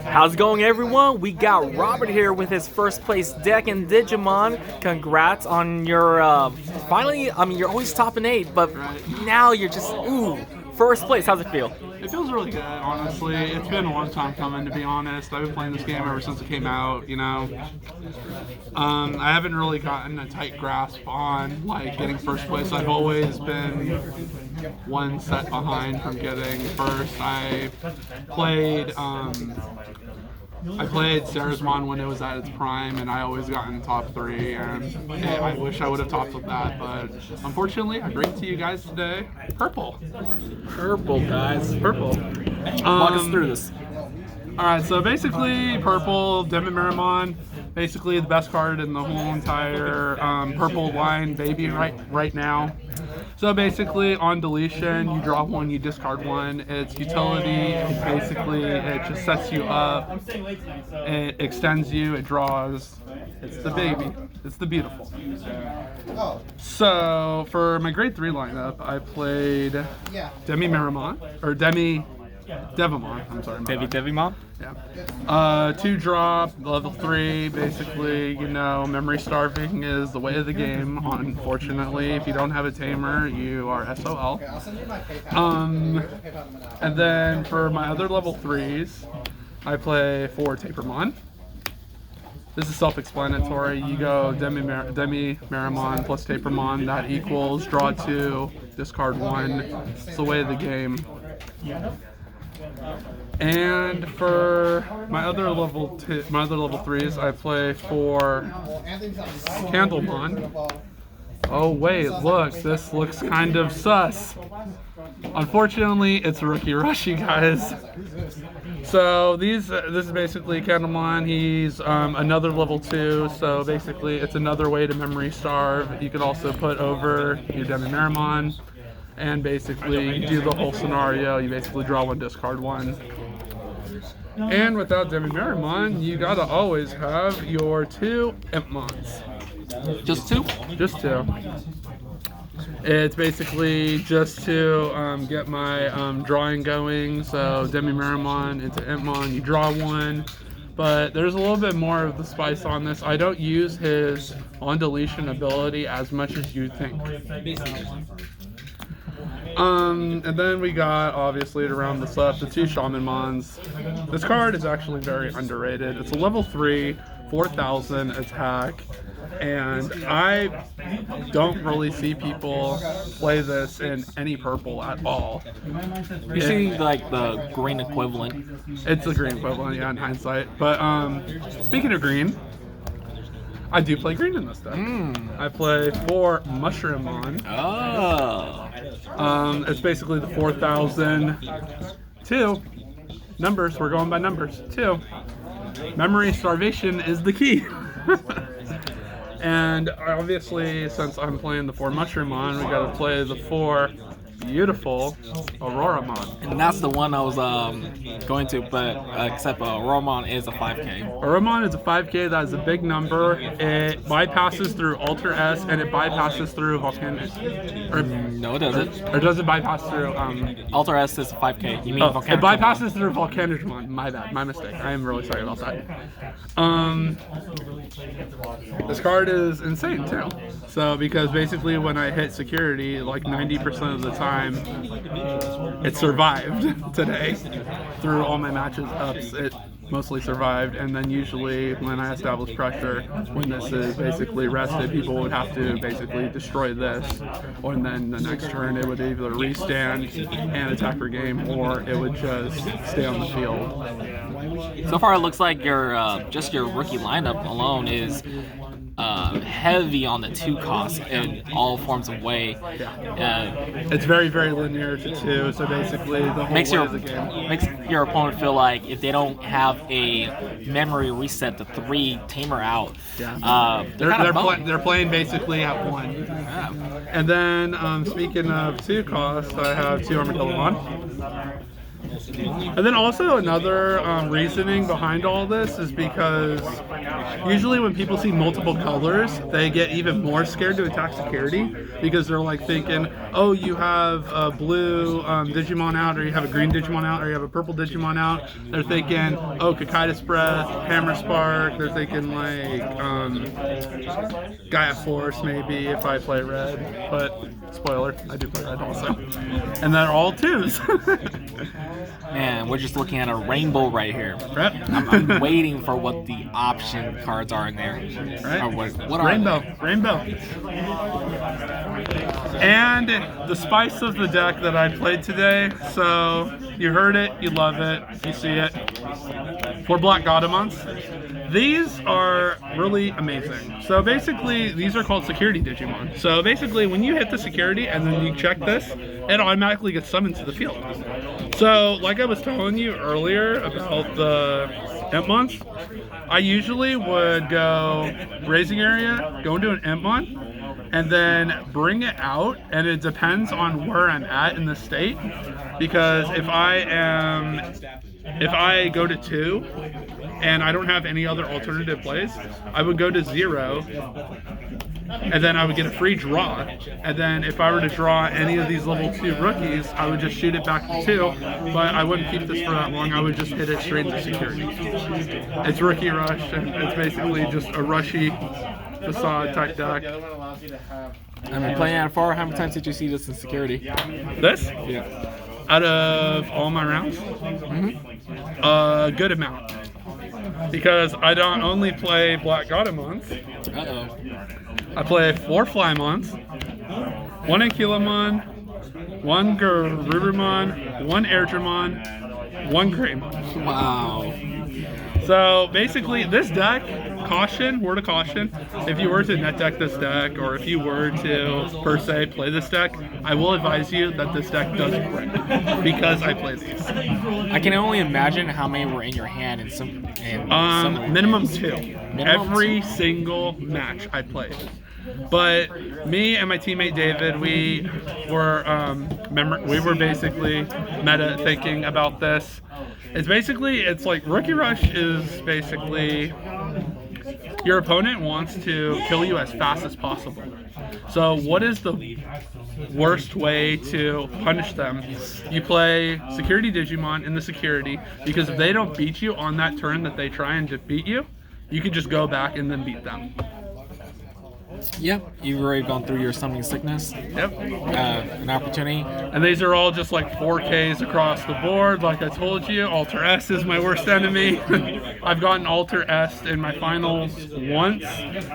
How's it going, everyone? We got Robert here with his first place deck in Digimon. Congrats on your finally. I mean, you're always top in 8, but now you're just first place. How's it feel? It feels really good, honestly. It's been a long time coming, to be honest. I've been playing this game ever since it came out, you know. I haven't really gotten a tight grasp on, like, getting first place. I've always been one set behind from getting first. I played Digimon when it was at its prime, and I always got in the top 3, and I wish I would have topped with that, but unfortunately, I bring to you guys today Purple. Purple, guys. Purple. Walk us through this. Alright, so basically, Purple, Digimon, basically the best card in the whole entire Purple line, baby, right now. So basically, on deletion, you draw 1, you discard 1. Its utility is basically, it just sets you up, it extends you, it draws. It's the baby. It's the beautiful. So, for my grade 3 lineup, I played Devimon, I'm sorry. Devimon? Yeah. 2-drop, level 3, basically, you know, memory starving is the way of the game, unfortunately. If you don't have a tamer, you are SOL. And then for my other level 3s, I play 4 Puppetmon. This is self-explanatory. You go Demi-Marimon plus Puppetmon, that equals draw 2, discard 1. It's the way of the game. And for my other level 3s, I play 4 Candlemon. Oh wait, look, this looks kind of sus. Unfortunately, it's Rookie Rush, you guys. So this is basically Candlemon. He's another level 2, so basically it's another way to memory starve. You could also put over your Demi-Marimon, and basically you do the whole scenario. You basically draw 1, discard 1. And without Demi-Marimon, you gotta always have your 2 Impmons. Just 2? Just 2. It's basically just to get my drawing going. So Demi-Marimon into Impmon, you draw 1. But there's a little bit more of the spice on this. I don't use his on deletion ability as much as you think. And then we got, obviously, to round this up, the 2 Shamanmons. This card is actually very underrated. It's a level 3, 4,000 attack, and I don't really see people play this in any purple at all. You see, like, the green equivalent? It's the green equivalent, yeah, in hindsight. But speaking of green, I do play green in this deck. I play 4 Mushroommon. Oh. It's basically the 4,000. 2 numbers. We're going by numbers. 2. Memory starvation is the key. And obviously, since I'm playing the 4 Mushroommon, we gotta play the 4 beautiful Auroramon. And that's the one I was going to, but except Auroramon is a 5K. Auroramon is a 5K. That is a big number. It bypasses through Alter S, and it bypasses through Volcanic. No, it doesn't. Or does it bypass through? Alter S is a 5K. You mean Volcanic? It bypasses through Volcanicmon. My bad. My mistake. I am really sorry about that. This card is insane too. So because basically when I hit security, like 90% of the time, it survived today. Through all my matches ups, it mostly survived, and then usually when I establish pressure, when this is basically rested, people would have to basically destroy this, or then the next turn it would either restand and attack for game, or it would just stay on the field. So far it looks like your just your rookie lineup alone is heavy on the 2 cost in all forms of way. It's very, very linear to 2, so basically the whole way of the game. Makes your opponent feel like if they don't have a memory reset the 3 tamer out, they're playing basically at 1. Yeah. And then speaking of 2 costs, I have 2 Armadillomon. And then also another reasoning behind all this is because usually when people see multiple colors, they get even more scared to attack security because they're like thinking, oh, you have a blue Digimon out, or you have a green Digimon out, or you have a purple Digimon out. They're thinking, oh, Kakaitis Breath, Hammer Spark. They're thinking like Gaia Force maybe if I play red, but spoiler, I do play red also. And they're all 2s. Man, we're just looking at a rainbow right here. Right? I'm waiting for what the option cards are in there. Right? Or what are Rainbow, they? rainbow. And the spice of the deck that I played today. So you heard it, you love it, you see it. 4 Black Godamons. These are really amazing. So basically, these are called security Digimon. So basically, when you hit the security and then you check this, it automatically gets summoned to the field. So, like I was telling you earlier about the Impmons, I usually would go raising area, go into an Impmon, and then bring it out, and it depends on where I'm at in the state, because if I go to 2 and I don't have any other alternative plays, I would go to 0, and then I would get a free draw. And then if I were to draw any of these level 2 rookies, I would just shoot it back to 2, but I wouldn't keep this for that long. I would just hit it straight into security. It's Rookie Rush, and it's basically just a rushy facade type deck. I mean, playing out far, how many times did you see this in security? This? Yeah. Out of all my rounds? A good amount. Because I don't only play Black Godamons. Uh-oh. I play 4 Flymons, 1 Ankylomon, 1 Garurumon, 1 Airdramon, 1 Greymon. Wow. So basically, this deck, caution, word of caution, if you were to net deck this deck, or if you were to, per se, play this deck, I will advise you that this deck does break, because I play these. I can only imagine how many were in your hand in some. Minimum 2. Minimum Every 2? single match I played. But me and my teammate David, we were basically meta thinking about this. It's like Rookie Rush is basically your opponent wants to kill you as fast as possible. So what is the worst way to punish them? You play security Digimon in the security, because if they don't beat you on that turn that they try and defeat you, you can just go back and then beat them. Yep, you've already gone through your summoning sickness. Yep. An opportunity. And these are all just like 4Ks across the board. Like I told you, Alter S is my worst enemy. I've gotten Alter S in my finals once,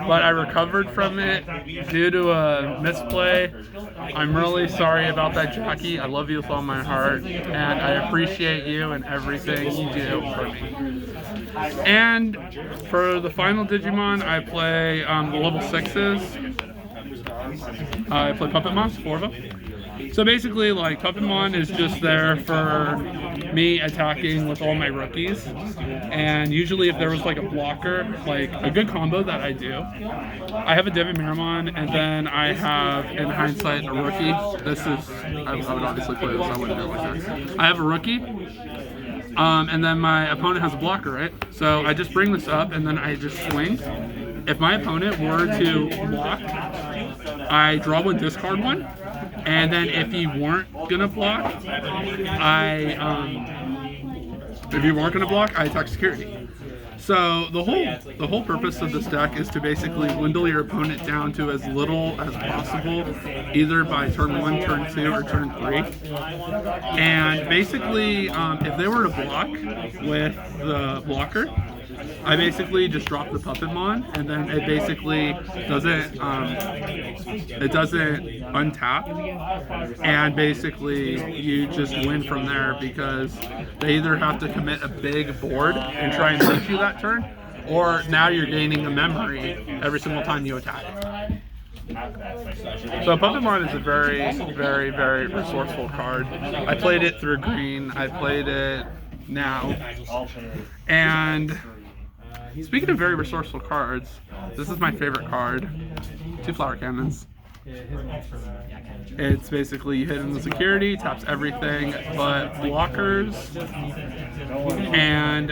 but I recovered from it due to a misplay. I'm really sorry about that, Jackie. I love you with all my heart, and I appreciate you and everything you do for me. And for the final Digimon, I play the level 6s. I play Puppetmon, 4 of them. So basically, like, Puppetmon is just there for me attacking with all my rookies. And usually if there was like a blocker, like a good combo that I do, I have a Digimon, and then I have, in hindsight, a rookie. I would obviously play this, I wouldn't do it like that. I have a rookie. And then my opponent has a blocker, right? So I just bring this up, and then I just swing. If my opponent were to block, I draw 1, discard 1, and then if you weren't gonna block, I attack security. So the whole purpose of this deck is to basically dwindle your opponent down to as little as possible, either by turn 1, turn 2, or turn 3. And basically, if they were to block with the blocker, I basically just drop the Puppetmon, and then it basically doesn't untap, and basically you just win from there, because they either have to commit a big board and try and beat you that turn, or now you're gaining a memory every single time you attack. So Puppetmon is a very, very, very resourceful card. I played it through green, I played it now, and speaking of very resourceful cards, this is my favorite card. 2 flower cannons. It's basically you hit in the security, taps everything but blockers, and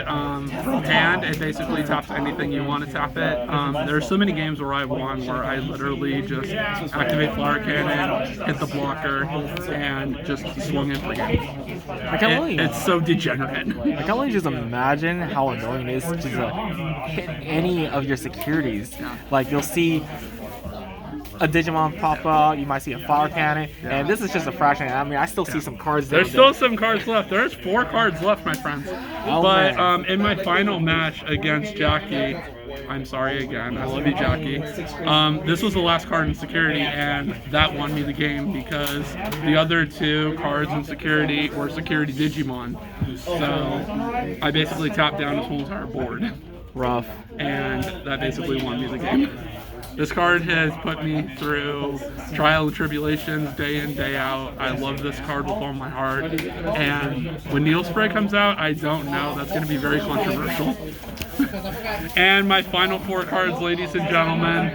from hand it basically taps anything you want to tap it. There's so many games where I won where I literally just activate Flower Cannon, hit the blocker, and just swung in for game. It's so degenerate. I can only just imagine how annoying it is to just hit any of your securities. Like you'll see a Digimon pop out, you might see a Flower Cannon, and this is just a fraction. I mean, I still see some cards there. There's still some cards left. There's 4 cards left, my friends. But in my final match against Jackie, I'm sorry again, I love you, Jackie. This was the last card in security, and that won me the game because the other 2 cards in security were security Digimon. So I basically tapped down his whole entire board. Rough. And that basically won me the game. This card has put me through trial and tribulations day in, day out. I love this card with all my heart. And when Neil Spray comes out, I don't know. That's going to be very controversial. And my final 4 cards, ladies and gentlemen.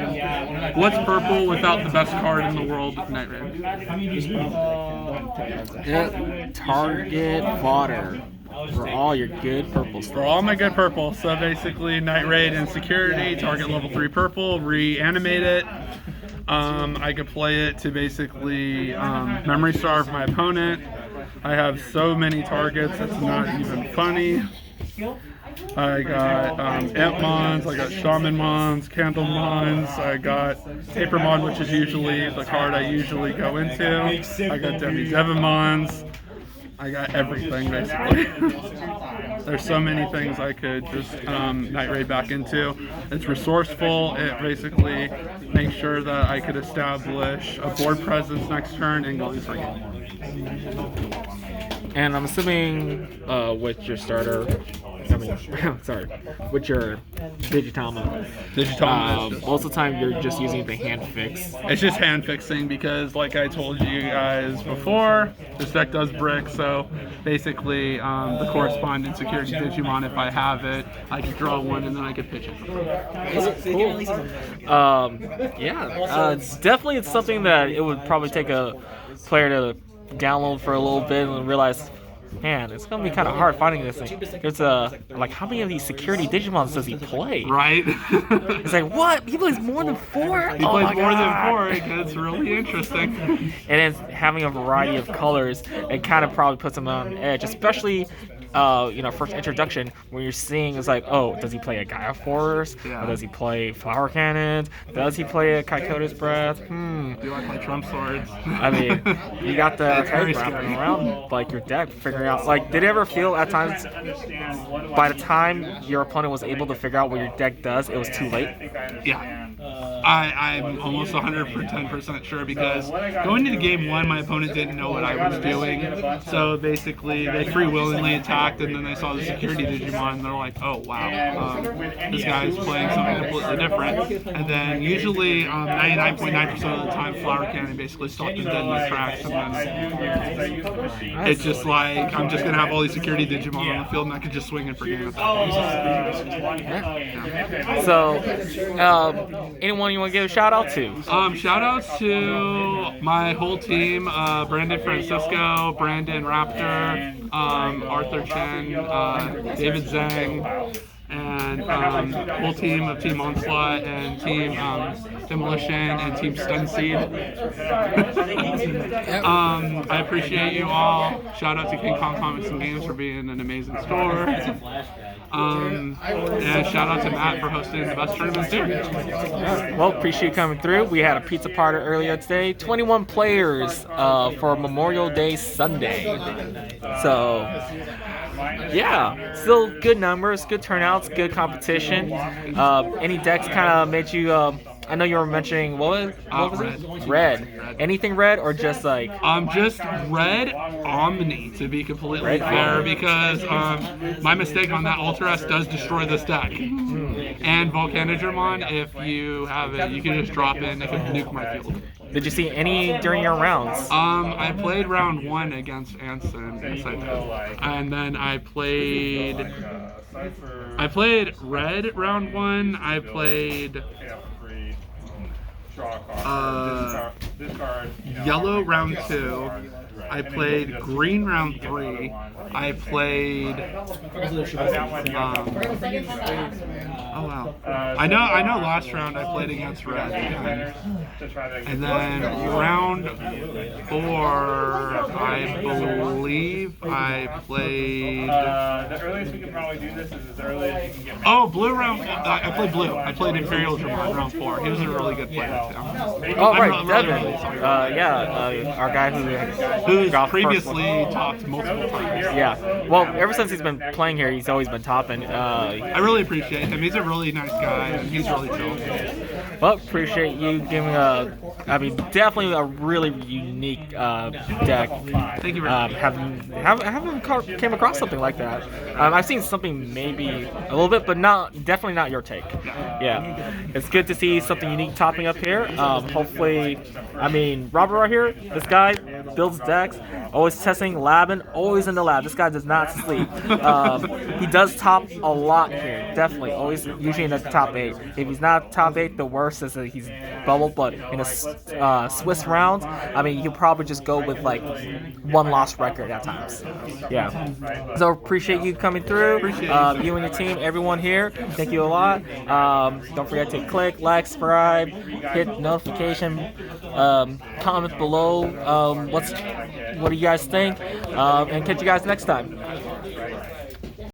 What's purple without the best card in the world, Night Raid? Target fodder. For all your good purples. For all my good purple. So basically, Night Raid and security, target level 3 purple, reanimate it. I could play it to basically memory starve my opponent. I have so many targets, it's not even funny. I got Impmons, I got Shamanmons, Candlemons, I got Papermon, which is usually the card I usually go into. I got Devimons. I got everything basically. There's so many things I could just Night Raid back into. It's resourceful. It basically makes sure that I could establish a board presence next turn and go in for game. And I'm assuming with your starter, sorry, with your Digitama, most of the time you're just using the hand fix. It's just hand fixing because, like I told you guys before, this deck does brick, so basically the corresponding security Digimon, if I have it, I can draw one and then I can pitch it. It's definitely something that it would probably take a player to download for a little bit and realize, man, it's gonna be kind of hard finding this thing. There's like, how many of these security Digimons does he play? Right. It's like, what? He plays more than 4? He plays more than 4. It's really interesting. And then having a variety of colors, it kind of probably puts him on edge, especially first introduction when you're seeing it's like, oh, does he play a Gaia Force? Yeah. Or does he play Flower Cannons? Does he play a Kaikota's Breath? Do I play Trump Swords? I mean, you got the cards wrapping around like your deck, figuring out, like, did it ever feel at times by the time your opponent was able to figure out what your deck does, it was too late? Yeah. I'm almost 110% sure because going into game 1, my opponent didn't know what I was doing. So basically, they free willingly attacked, and then they saw the security Digimon, and they're like, oh wow, this guy's playing something completely different. And then usually 99.9% of the time, Flower Cannon basically stopped them dead in their tracks, and then it's just like, I'm just going to have all these security Digimon on the field, and I can just swing in for games. So, anyone you want to give a shout out to? Shout outs to my whole team, Brandon Francisco, Brandon Raptor, Arthur Chen, David Zhang, and whole team of Team Onslaught and Team Demolition and Team Stunseed. I appreciate you all. Shout out to King Kong Comics and Games for being an amazing store. And shout out to Matt for hosting the best tournament too. Well, appreciate you coming through. We had a pizza party earlier today. 21 players for Memorial Day Sunday. So, yeah, still good numbers, good turnouts, good competition. Any decks kind of made you... I know you were mentioning, what was it? Red. Anything red or just like... just red Omni, to be completely fair, because my mistake on that Ultra-S does destroy this deck. And Volcanidramon, if you have it, you can just drop in, it can nuke my field. Did you see any during your rounds? I played round 1 against Anson, yes I did. And then I played red round 1, I played Yellow round 2. I played green round 3. I played. Oh wow! I know. Last round I played against red, and then round 4, I believe I played. The earliest we can probably do this is as early as you can get. Oh, blue round. I played blue. I played Imperial Digimon round 4. He was a really good player too. Oh right, Devin. Our guy Who's got previously topped multiple times. Yeah. Well, ever since he's been playing here, he's always been topping. I really appreciate him. He's a really nice guy, and he's really chill. Well, appreciate you giving definitely a really unique deck. Thank you very much. Haven't came across something like that. I've seen something maybe a little bit, but definitely not your take. Yeah, it's good to see something unique topping up here. Hopefully, Robert right here, this guy builds decks, always testing, labbing, always in the lab. This guy does not sleep. He does top a lot here, definitely. Always usually in the top 8. If he's not top 8, the worst is that he's bubbled. But in a Swiss round, he'll probably just go with like 1 loss record at times. Yeah. So appreciate you coming through. Appreciate you and your team, everyone here. Thank you a lot. Don't forget to click, like, subscribe, hit notification, comment below. What do you guys think? And catch you guys next time.